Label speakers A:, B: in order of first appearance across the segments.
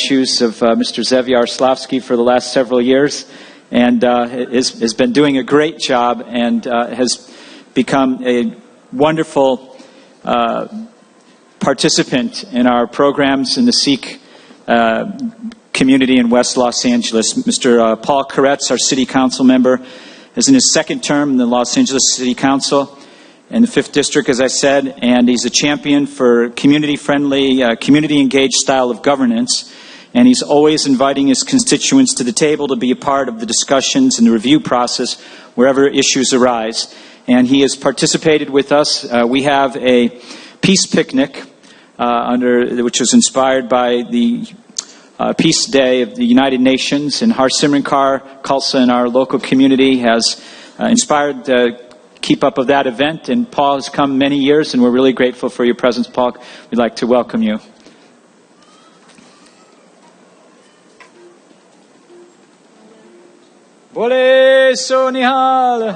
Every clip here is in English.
A: shoes of Mr. Zev Yaroslavsky for the last several years, and has been doing a great job and has become a wonderful participant in our programs in the Sikh community in West Los Angeles. Mr. Paul Koretz, our city council member, is in his second term in the Los Angeles City Council in the 5th District, as I said, and he's a champion for community-friendly, community-engaged style of governance, and he's always inviting his constituents to the table to be a part of the discussions and the review process wherever issues arise. And he has participated with us. We have a peace picnic which was inspired by the Peace Day of the United Nations, and Harsimran Kaur Khalsa in our local community has inspired the keep up of that event, and Paul has come many years, and we're really grateful for your presence, Paul. We'd like to welcome you. Bole so nihal.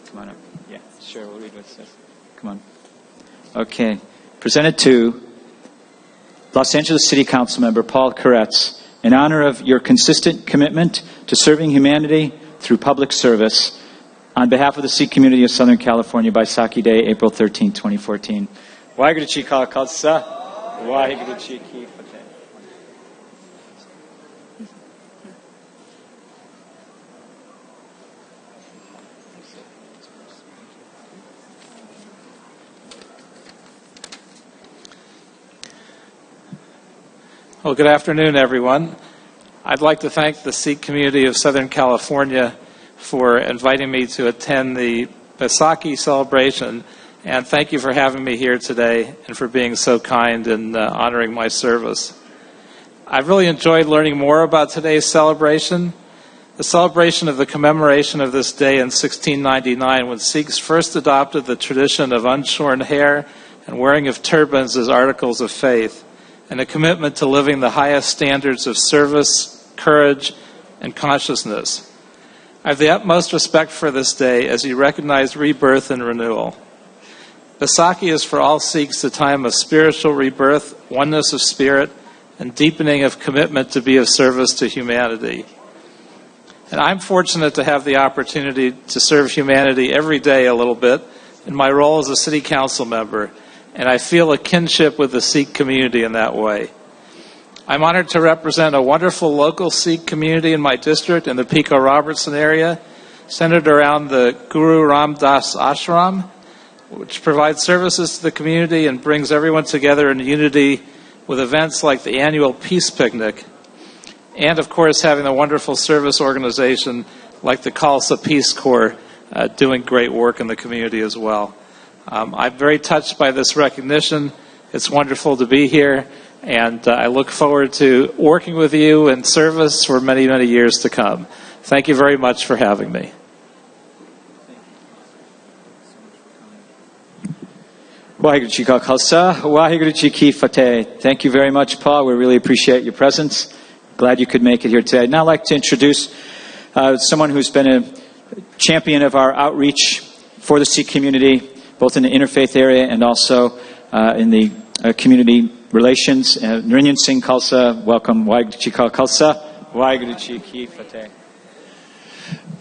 A: Come on up. Yeah, sure, we'll read what it says. Come on. Okay. Presented to Los Angeles City Council member Paul Koretz, in honor of your consistent commitment to serving humanity through public service, on behalf of the Sikh community of Southern California, Baisakhi Day, April 13, 2014. Waheguru Ji Ka Khalsa, Waheguru Ji Ki Fateh.
B: Well, good afternoon, everyone. I'd like to thank the Sikh community of Southern California for inviting me to attend the Baisakhi celebration, and thank you for having me here today and for being so kind and honoring my service. I've really enjoyed learning more about today's celebration. The celebration of the commemoration of this day in 1699, when Sikhs first adopted the tradition of unshorn hair and wearing of turbans as articles of faith, and a commitment to living the highest standards of service, courage, and consciousness. I have the utmost respect for this day as you recognize rebirth and renewal. Baisakhi is for all Sikhs a time of spiritual rebirth, oneness of spirit, and deepening of commitment to be of service to humanity. And I'm fortunate to have the opportunity to serve humanity every day a little bit in my role as a city council member, and I feel a kinship with the Sikh community in that way. I'm honored to represent a wonderful local Sikh community in my district in the Pico Robertson area, centered around the Guru Ram Das Ashram, which provides services to the community and brings everyone together in unity with events like the annual Peace Picnic, and of course having a wonderful service organization like the Khalsa Peace Corps doing great work in the community as well. I'm very touched by this recognition. It's wonderful to be here, and I look forward to working with you in service for many, many years to come. Thank you very much for having me.
A: Waheguru Ji Ka Khalsa, Waheguru Ji Ki Fateh. Thank you very much, Paul. We really appreciate your presence. Glad you could make it here today. I'd now like to introduce someone who's been a champion of our outreach for the Sikh community, both in the interfaith area and also in the community relations. Narinder Singh Khalsa, welcome. Waheguru Ji Ka Khalsa, Waheguru Ji Ki Fateh.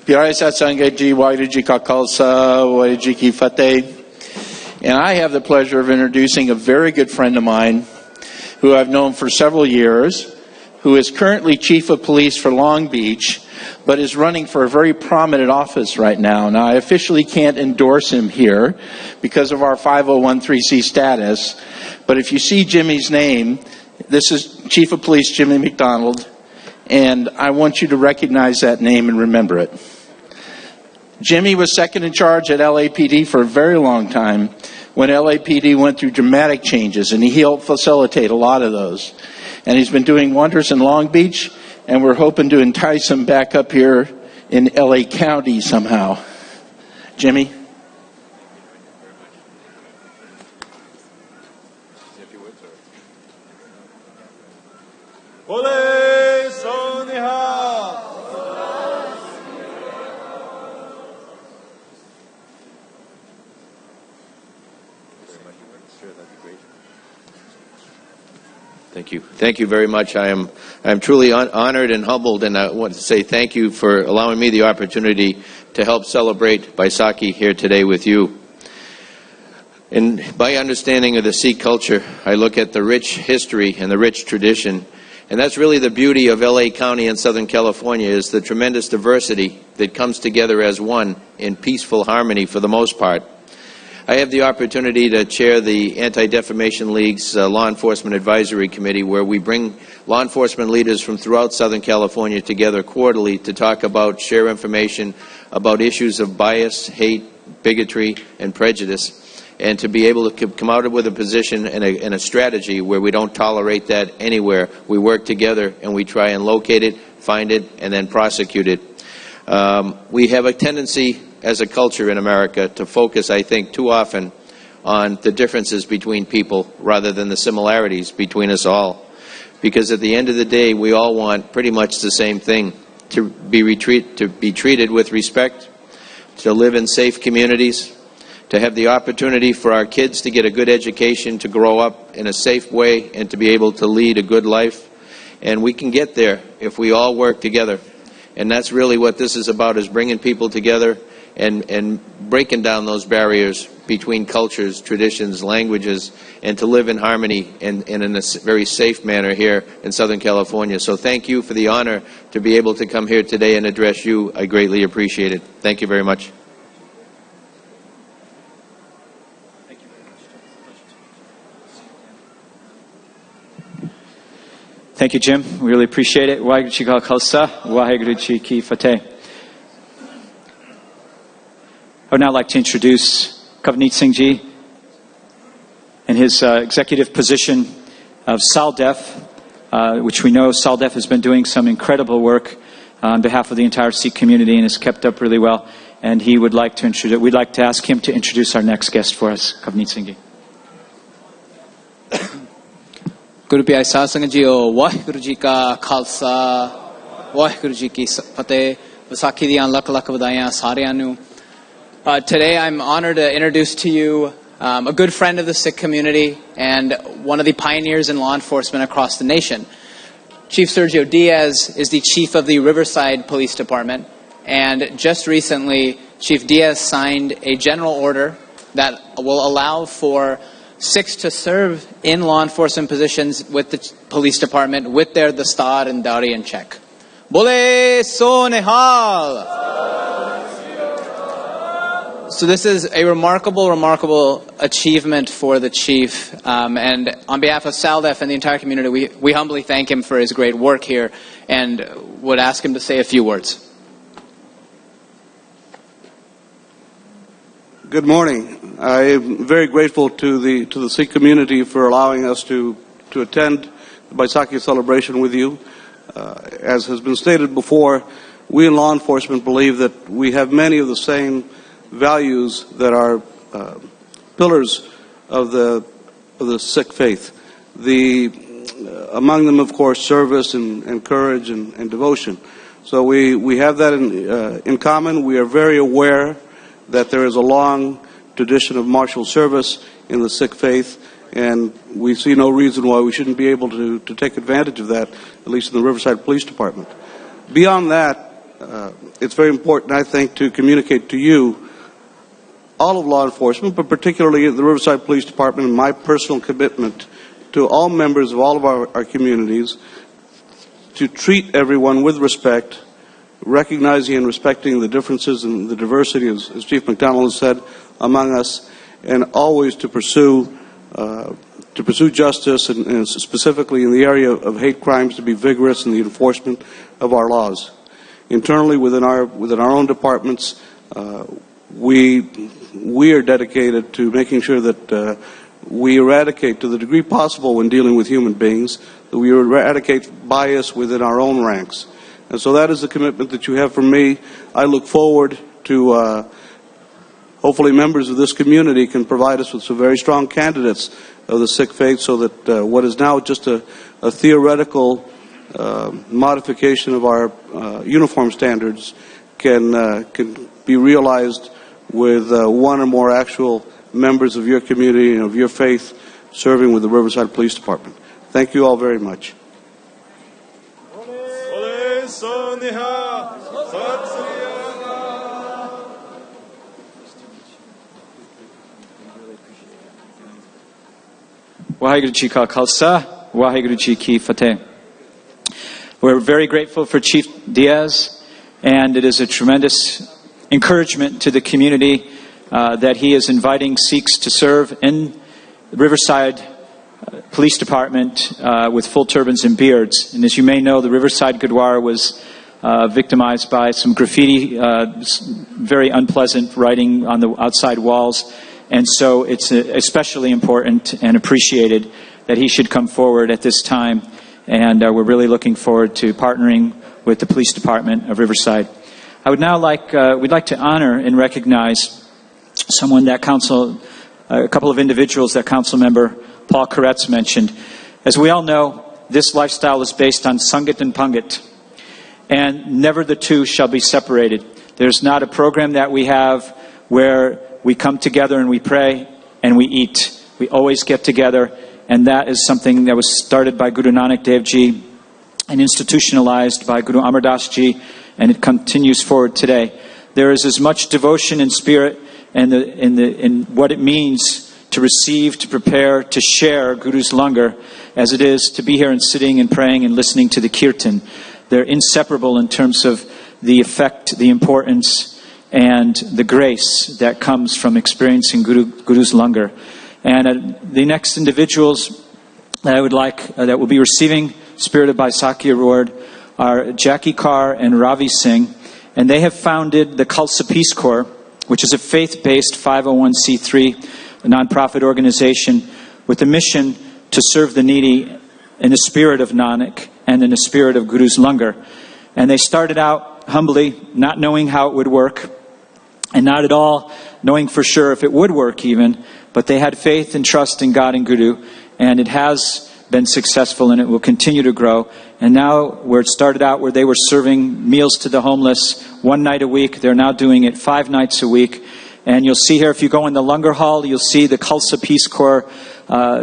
C: Pyare Satsangat Ji, Waheguru Ji Ka Khalsa, Waheguru Ji Ki Fateh. And I have the pleasure of introducing a very good friend of mine who I've known for several years, who is currently Chief of Police for Long Beach, but is running for a very prominent office right now. Now, I officially can't endorse him here because of our 5013C status, but if you see Jimmy's name, this is Chief of Police Jimmy McDonald, and I want you to recognize that name and remember it. Jimmy was second in charge at LAPD for a very long time when LAPD went through dramatic changes, and he helped facilitate a lot of those. And he's been doing wonders in Long Beach, and we're hoping to entice him back up here in LA County somehow. Jimmy? Thank you. Thank you very much. I am truly honored and humbled, and I want to say thank you for allowing me the opportunity to help celebrate Baisakhi here today with you. And by understanding of the Sikh culture, I look at the rich history and the rich tradition, and that's really the beauty of LA County and Southern California, is the tremendous diversity that comes together as one in peaceful harmony for the most part. I have the opportunity to chair the Anti-Defamation League's Law Enforcement Advisory Committee, where we bring law enforcement leaders from throughout Southern California together quarterly to talk about, share information about issues of bias, hate, bigotry, and prejudice, and to be able to come out with a position and a strategy where we don't tolerate that anywhere. We work together and we try and locate it, find it, and then prosecute it. We have a tendency as a culture in America to focus, I think, too often on the differences between people rather than the similarities between us all. Because at the end of the day, we all want pretty much the same thing: to be treated with respect, to live in safe communities, to have the opportunity for our kids to get a good education, to grow up in a safe way, and to be able to lead a good life. And we can get there if we all work together. And that's really what this is about, is bringing people together and breaking down those barriers between cultures, traditions, languages, and to live in harmony and in a very safe manner here in Southern California. So thank you for the honor to be able to come here today and address you. I greatly appreciate it. Thank you very much.
A: Thank you, Jim. We really appreciate it. Waheguru Ji Ka Khalsa, Waheguru Ji Ki Fateh. I would now like to introduce Kavneet Singh Ji in his executive position of SALDEF, which we know SALDEF has been doing some incredible work on behalf of the entire Sikh community and has kept up really well. And he would like to introduce, we'd like to ask him to introduce our next guest for us, Kavneet Singh Ji.
D: Guru Pyare Sahib Sangat Jiyo, Waheguru Ji Ka Khalsa, Waheguru Ji Ki Fateh. Baisakhi diyan lakh lakh vadaiyan sareyan nu. Today I'm honored to introduce to you a good friend of the Sikh community and one of the pioneers in law enforcement across the nation. Chief Sergio Diaz is the chief of the Riverside Police Department, and just recently Chief Diaz signed a general order that will allow for Sikhs to serve in law enforcement positions with the police department with their dastar and dari in check. Bole so nihal! So this is a remarkable achievement for the chief, and on behalf of SALDEF and the entire community, we humbly thank him for his great work here and would ask him to say a few words.
E: Good morning. I am very grateful to the Sikh community for allowing us to attend the Baisakhi celebration with you. As has been stated before, we in law enforcement believe that we have many of the same values that are pillars of the Sikh faith. Among them, of course, service and courage and devotion. So we have that in common. We are very aware that there is a long tradition of martial service in the Sikh faith, and we see no reason why we shouldn't be able to take advantage of that, at least in the Riverside Police Department. Beyond that, it's very important, I think, to communicate to you, all of law enforcement, but particularly the Riverside Police Department, my personal commitment to all members of all of our communities to treat everyone with respect, recognizing and respecting the differences and the diversity, as Chief McDonald has said, among us, and always to pursue justice, and specifically in the area of hate crimes, to be vigorous in the enforcement of our laws. Internally, within our own departments, we are dedicated to making sure that we eradicate, to the degree possible when dealing with human beings, that we eradicate bias within our own ranks. And so that is the commitment that you have from me. I look forward to hopefully members of this community can provide us with some very strong candidates of the Sikh faith, so that what is now just a theoretical modification of our uniform standards can be realized with one or more actual members of your community and of your faith serving with the Riverside Police Department. Thank you all very much.
A: Waheguru Ji Ka Khalsa, Waheguru Ji Ki Fateh. We're very grateful for Chief Diaz, and it is a tremendous encouragement to the community that he is inviting Sikhs to serve in the Riverside Police Department with full turbans and beards. And as you may know, the Riverside Gurdwara was victimized by some graffiti, very unpleasant writing on the outside walls. And so it's especially important and appreciated that he should come forward at this time. And we're really looking forward to partnering with the Police Department of Riverside. I would now we'd like to honor and recognize someone that a couple of individuals that Council Member Paul Koretz mentioned. As we all know, this lifestyle is based on Sangat and Pangat, and never the two shall be separated. There's not a program that we have where we come together and we pray and we eat. We always get together, and that is something that was started by Guru Nanak Dev Ji and institutionalized by Guru Amar Das Ji, and it continues forward today. There is as much devotion and spirit in what it means to receive, to prepare, to share Guru's langar as it is to be here and sitting and praying and listening to the kirtan. They're inseparable in terms of the effect, the importance, and the grace that comes from experiencing Guru's langar. And the next individuals that I would like, that will be receiving Spirit of Baisakhi Award are Jackie Carr and Ravi Singh. And they have founded the Khalsa Peace Corps, which is a faith-based 501c3 nonprofit organization with a mission to serve the needy in the spirit of Nanak and in the spirit of Guru's langar. And they started out humbly, not knowing how it would work, and not at all knowing for sure if it would work even, but they had faith and trust in God and Guru, and it has been successful and it will continue to grow. And now where it started out where they were serving meals to the homeless one night a week, they're now doing it 5 nights a week. And you'll see here, if you go in the Langar Hall, you'll see the Khalsa Peace Corps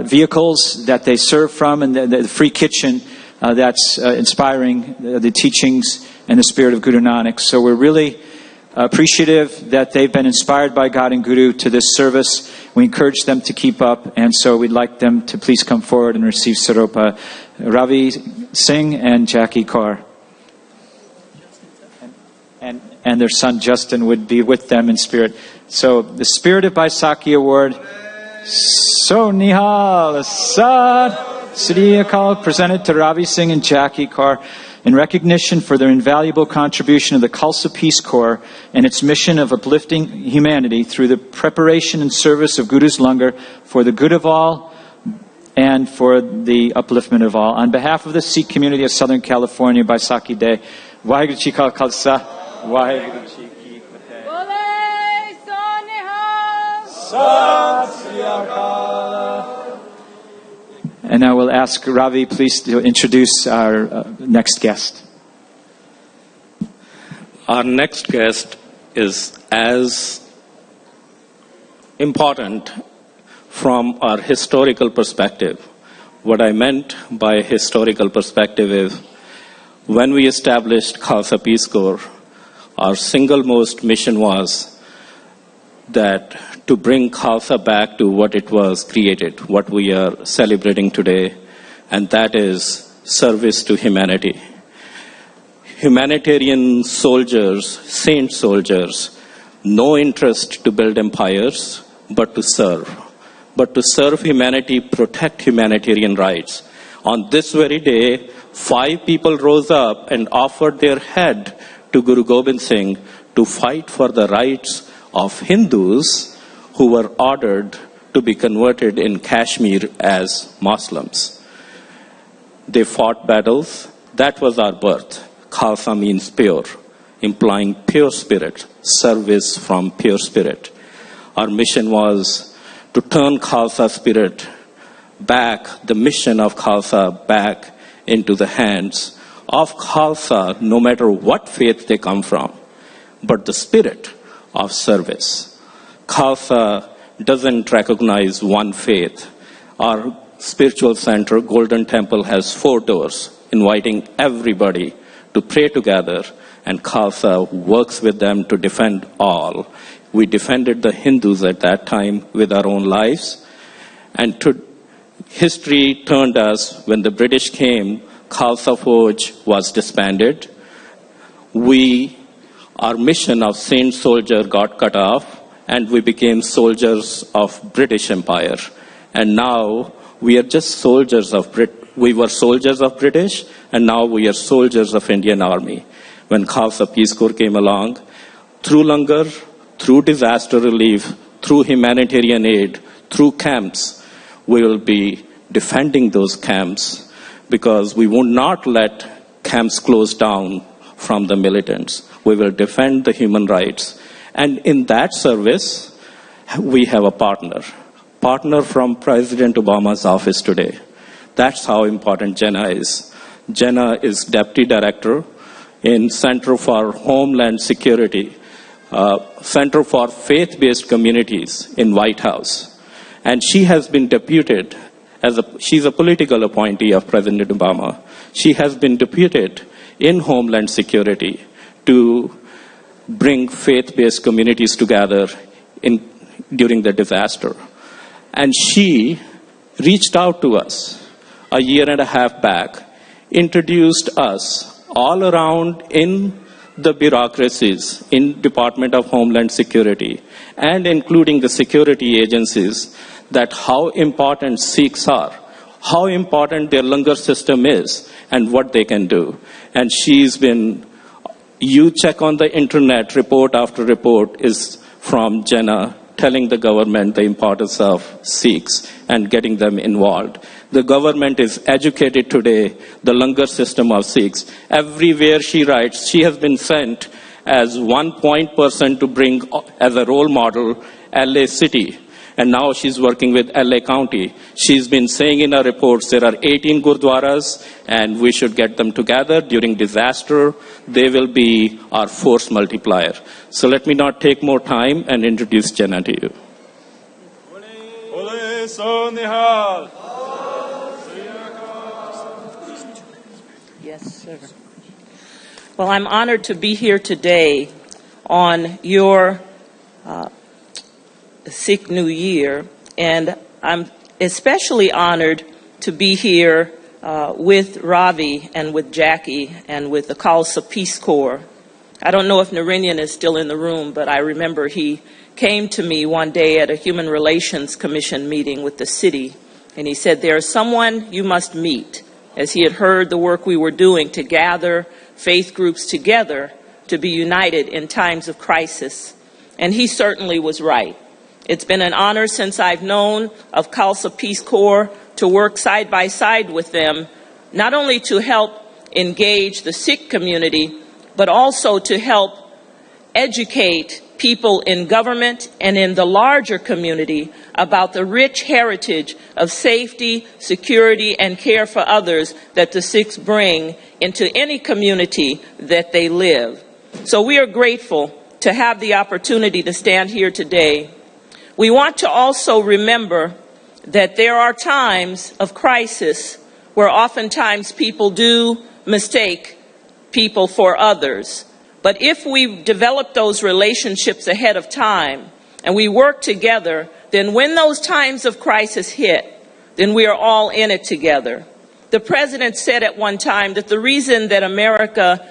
A: vehicles that they serve from, and the free kitchen that's inspiring the teachings and the spirit of Guru Nanak. So we're really appreciative that they've been inspired by God and Guru to this service. We encourage them to keep up, and so we'd like them to please come forward and receive Saropa. Ravi Singh and Jackie Carr. And their son Justin would be with them in spirit. So the Spirit of Baisakhi Award, So Nihal Asad Sri Akal, presented to Ravi Singh and Jackie Carr in recognition for their invaluable contribution of the Khalsa Peace Corps and its mission of uplifting humanity through the preparation and service of Guru's langar for the good of all and for the upliftment of all. On behalf of the Sikh community of Southern California, Baisakhi Day, Waheguru Ji Ka Khalsa, Waheguru Ji Ki Fateh.
F: Bole So Nihal.
A: Sat Sri Akal. And now we'll ask Ravi, please, to introduce our next guest.
G: Our next guest is as important from our historical perspective. What I meant by historical perspective is when we established Khalsa Peace Corps, our single most mission was that to bring Khalsa back to what it was created, what we are celebrating today, and that is service to humanity. Humanitarian soldiers, saint soldiers, no interest to build empires, but to serve. But to serve humanity, protect humanitarian rights. On this very day, 5 people rose up and offered their head to Guru Gobind Singh to fight for the rights of Hindus who were ordered to be converted in Kashmir as Muslims. They fought battles. That was our birth. Khalsa means pure, implying pure spirit, service from pure spirit. Our mission was to turn Khalsa spirit back, the mission of Khalsa back into the hands of Khalsa, no matter what faith they come from, but the spirit of service. Khalsa doesn't recognize one faith. Our spiritual center, Golden Temple, has 4 doors, inviting everybody to pray together, and Khalsa works with them to defend all. We defended the Hindus at that time with our own lives, and history turned us when the British came. Khalsa Forge was disbanded. Our mission of Saint Soldier got cut off, and we became soldiers of British Empire. And now we are just soldiers of we were soldiers of British, and now we are soldiers of Indian Army. When Khalsa Peace Corps came along, through langar, through disaster relief, through humanitarian aid, through camps, we will be defending those camps, because we will not let camps close down from the militants. We will defend the human rights. And in that service, we have a partner from President Obama's office today. That's how important Jenna is. Jenna is Deputy Director in Center for Homeland Security, Center for Faith-Based Communities in White House. And she has been deputed she's a political appointee of President Obama. She has been deputed in Homeland Security to bring faith-based communities together during the disaster. And she reached out to us a year and a half back, introduced us all around in the bureaucracies, in Department of Homeland Security, and including the security agencies, that how important Sikhs are, how important their langar system is, and what they can do. And you check on the internet, report after report is from Jenna telling the government the importance of Sikhs and getting them involved. The government is educated today, the langar system of Sikhs. Everywhere she writes, she has been sent as one point person to bring as a role model LA City. And now she's working with LA County. She's been saying in her reports there are 18 gurdwaras, and we should get them together during disaster. They will be our force multiplier. So let me not take more time and introduce Jenna to you.
H: Yes, sir. Well, I'm honored to be here today on your Sikh New Year, and I'm especially honored to be here with Ravi and with Jackie and with the Khalsa Peace Corps. I don't know if Narinan is still in the room, but I remember he came to me one day at a Human Relations Commission meeting with the city, and he said, "There is someone you must meet," as he had heard the work we were doing to gather faith groups together to be united in times of crisis. And he certainly was right. It's been an honor since I've known of Khalsa Peace Corps to work side by side with them, not only to help engage the Sikh community, but also to help educate people in government and in the larger community about the rich heritage of safety, security, and care for others that the Sikhs bring into any community that they live. So we are grateful to have the opportunity to stand here today. We want to also remember that there are times of crisis where oftentimes people do mistake people for others. But if we develop those relationships ahead of time and we work together, then when those times of crisis hit, then we are all in it together. The president said at one time that the reason that America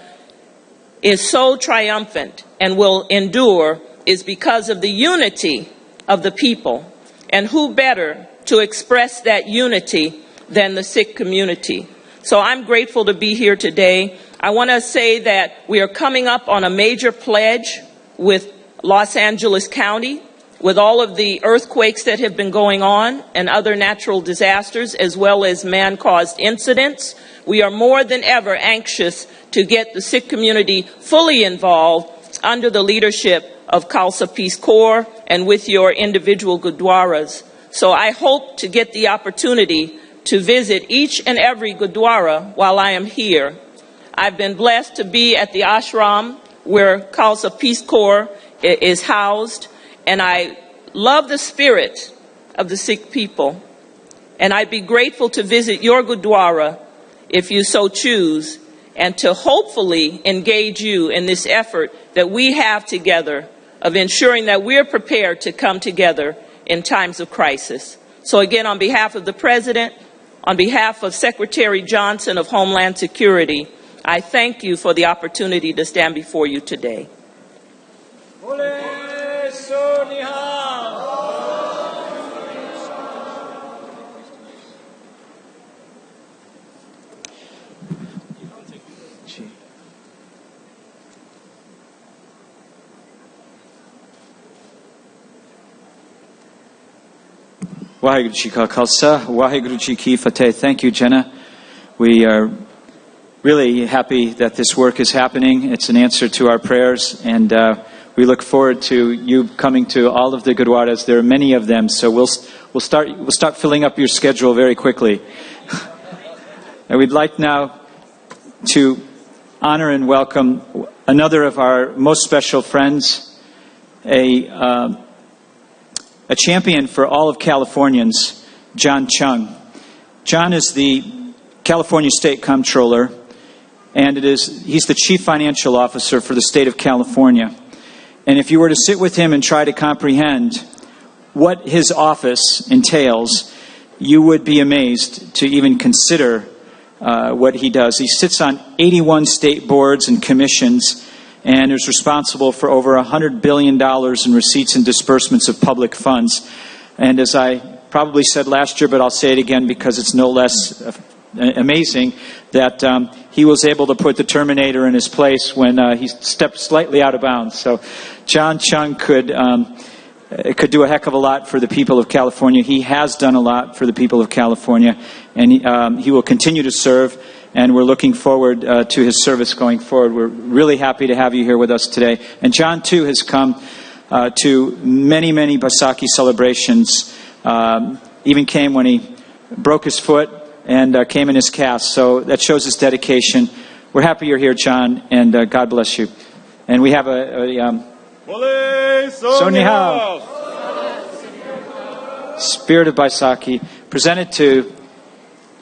H: is so triumphant and will endure is because of the unity of the people. And who better to express that unity than the Sikh community? So I'm grateful to be here today. I want to say that we are coming up on a major pledge with Los Angeles County, with all of the earthquakes that have been going on and other natural disasters, as well as man-caused incidents. We are more than ever anxious to get the Sikh community fully involved under the leadership of Khalsa Peace Corps and with your individual gurdwaras. So I hope to get the opportunity to visit each and every gurdwara while I am here. I've been blessed to be at the ashram where Khalsa Peace Corps is housed, and I love the spirit of the Sikh people. And I'd be grateful to visit your Gurdwara if you so choose, and to hopefully engage you in this effort that we have together of ensuring that we're prepared to come together in times of crisis. So again, on behalf of the President, on behalf of Secretary Johnson of Homeland Security, I thank you for the opportunity to stand before you today.
A: Waheguru Ji Ka Khalsa, Waheguru Ji Ki Fateh. Thank you, Jenna. We are really happy that this work is happening. It's an answer to our prayers, and we look forward to you coming to all of the Gurdwaras. There are many of them, so we'll start filling up your schedule very quickly. And we'd like now to honor and welcome another of our most special friends, a champion for all of Californians, John Chung. John is the California State Comptroller, and he's the Chief Financial Officer for the state of California. And if you were to sit with him and try to comprehend what his office entails, you would be amazed to even consider what he does. He sits on 81 state boards and commissions, and is responsible for over $100 billion in receipts and disbursements of public funds. And as I probably said last year, but I'll say it again because it's no less amazing, that he was able to put the Terminator in his place when he stepped slightly out of bounds. So John Chung could do a heck of a lot for the people of California. He has done a lot for the people of California, and he will continue to serve. And we're looking forward to his service going forward. We're really happy to have you here with us today. And John, too, has come to many, many Baisakhi celebrations. Even came when he broke his foot and came in his cast. So that shows his dedication. We're happy you're here, John, and God bless you. And we have Sonihao, Spirit of Baisakhi, presented to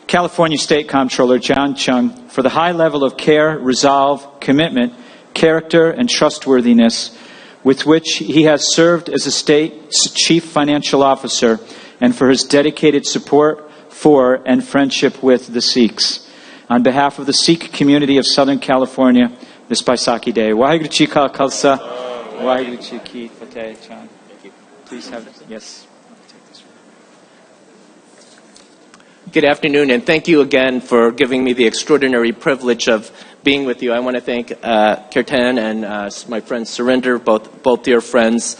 A: California State Comptroller John Chung for the high level of care, resolve, commitment, character, and trustworthiness with which he has served as a state chief financial officer, and for his dedicated support for and friendship with the Sikhs. On behalf of the Sikh community of Southern California, this Baisakhi Day. Waheguru Ji Ka Khalsa, Waheguru Ji Ki Fateh. John, please have it. Yes.
I: Good afternoon, and thank you again for giving me the extraordinary privilege of being with you. I want to thank Kirtan and my friend Surinder, both dear friends.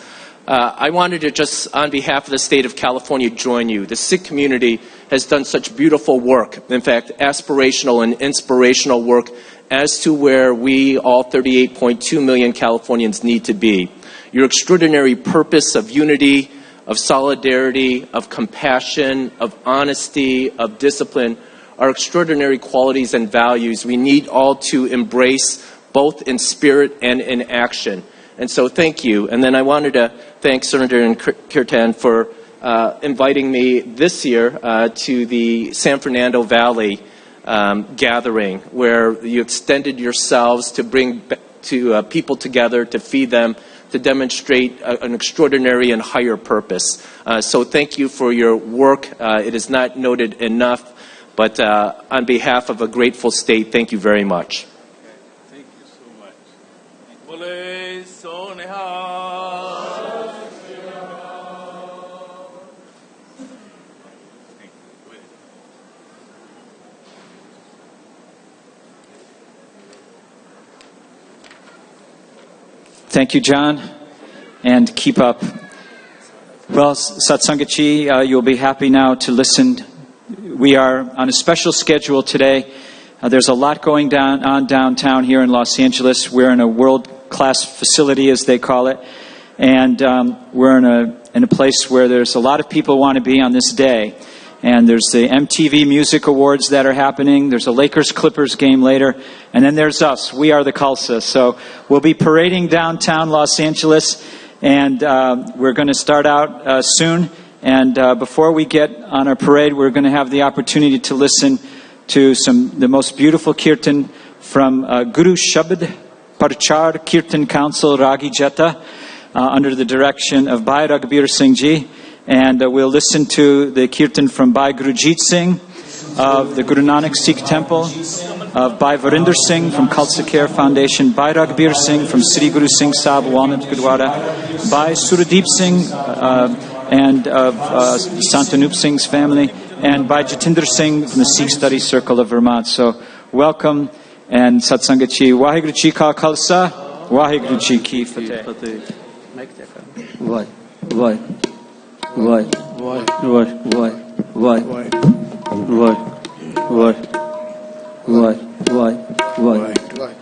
I: I wanted to just, on behalf of the state of California, join you. The Sikh community has done such beautiful work, in fact, aspirational and inspirational work as to where we, all 38.2 million Californians, need to be. Your extraordinary purpose of unity, of solidarity, of compassion, of honesty, of discipline are extraordinary qualities and values we need all to embrace, both in spirit and in action. And so thank you. And then I wanted to thank Surinder and Kirtan for inviting me this year to the San Fernando Valley gathering, where you extended yourselves to bring people together, to feed them, to demonstrate an extraordinary and higher purpose. So thank you for your work. It is not noted enough, but on behalf of a grateful state, thank you very much.
J: Thank you so much.
A: Thank you, John, and keep up. Well, Satsangachi, you'll be happy now to listen. We are on a special schedule today. There's a lot going on downtown here in Los Angeles. We're in a world-class facility, as they call it, and we're in a place where there's a lot of people want to be on this day. And there's the MTV Music Awards that are happening. There's a Lakers-Clippers game later. And then there's us. We are the Khalsa. So we'll be parading downtown Los Angeles. And we're going to start out soon. And before we get on our parade, we're going to have the opportunity to listen to the most beautiful kirtan from Guru Shabad Parchar Kirtan Council Ragi Jeta under the direction of Bhai Raghbir Singh Ji. And we'll listen to the kirtan from Bhai Gurujit Singh of the Guru Nanak Sikh Temple, of Bhai Varinder Singh from Khalsa Care Foundation, Bhai Raghbir Singh from Sri Guru Singh Sahib Walnut Gurdwara, Bhai Suradeep Singh and of Santanup Singh's family, and Bhai Jatinder Singh from the Sikh Study Circle of Vermont. So welcome and Satsangat Ji. Waheguru Ji Ka Khalsa, Waheguru Ji Ki Fateh.
K: Why? Why? Why? Why? Why? Why? Why? Why? Why? Why? Why? Why?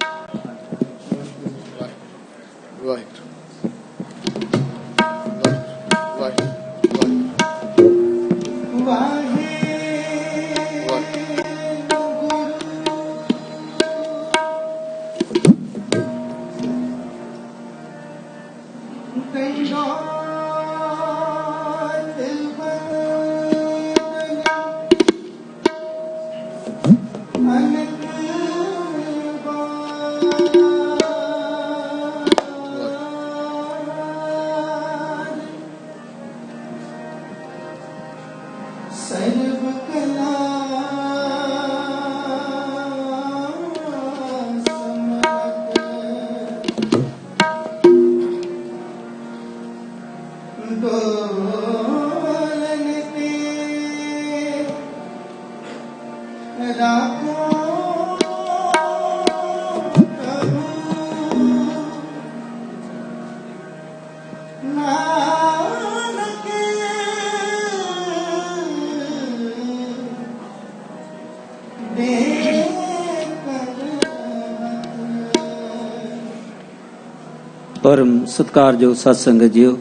K: परम सत्कारयोग सत्संगत जीओ,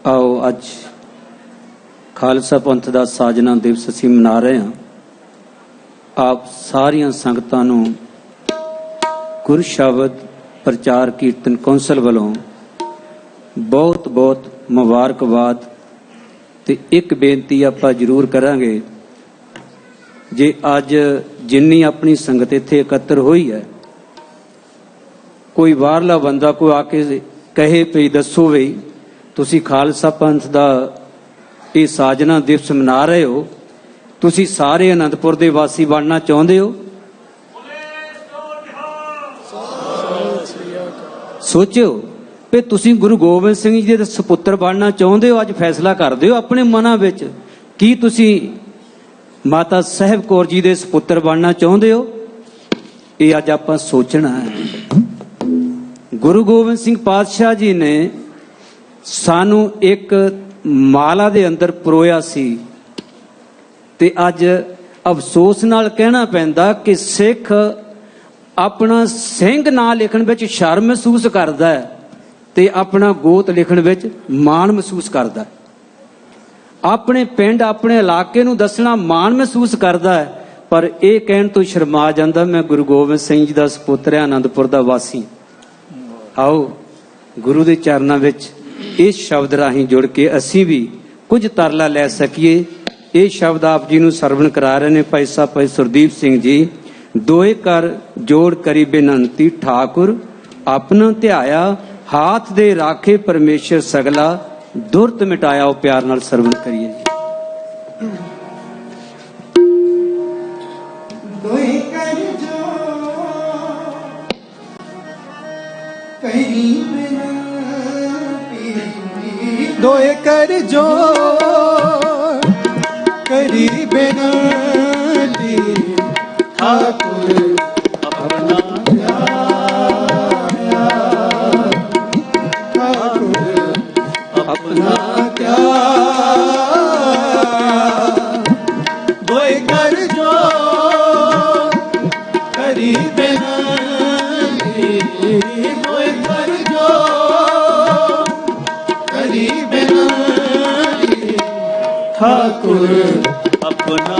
K: आओ अज खालसा पंथ का साजना दिवस असीं मना रहे हैं। आप सारिया संगतां नूं गुर शबद प्रचार कीर्तन कौंसल वालों बहुत बहुत मुबारकबाद। ते एक बेनती आपां जरूर करांगे, जे अज जिन्नी अपनी संगत इत्थे एकत्र हुई है, कोई बाहरला बंदा कोई आके कहे पई दसो वी तुसी खालसा पंथ दा ये साजना दिवस मना रहे हो, तुसी सारे आनंदपुर दे वासी बनना चाहुंदे हो? सोचो भी तुसी गुरु गोबिंद सिंह जी दे सपुत्र बनना चाहुंदे हो? अज फैसला कर दिओ अपने मनां विच, की तुसी माता साहिब कौर जी दे सपुत्र बनना चाहुंदे हो? ये अज आपां सोचना है। गुरु गोबिंद सिंह पातशाह जी ने सानू एक माला दे अंदर परोया सी, ते अज अफसोस नाल कहना पैंदा कि सिख अपना सिंह नां लिखण विच शर्म महसूस करदा है ते अपना गोत लिखण विच माण महसूस करदा है। अपने पिंड अपने इलाके नूं दसना माण महसूस करदा है, पर यह कहण तो शर्मा जांदा मैं गुरु गोबिंद सिंह जी दा सपुत्र है, आनंदपुर दा वासी। आओ गुरु दे चरनां विच इस शब्द राहीं जुड़ के असीं भी कुछ तरला लै सकीए। ये शब्द आप जी नूं सरवण करा रहे ने भाई साहब भाई सुरदीप सिंह जी। दोए कर जोड़ करी बेनंती ठाकुर अपना ध्याया, हाथ दे राखे परमेश्वर सगला, दुरत मिटाया। वो प्यार नाल सरवण करिए।
L: दोए कर जो करी बेनती ठाकुर अपना ध्याया, ठाकुर अपना ध्याया। दोए कर जो करी बेनती, दोए कर जो करी बेनती ठाकुर अपना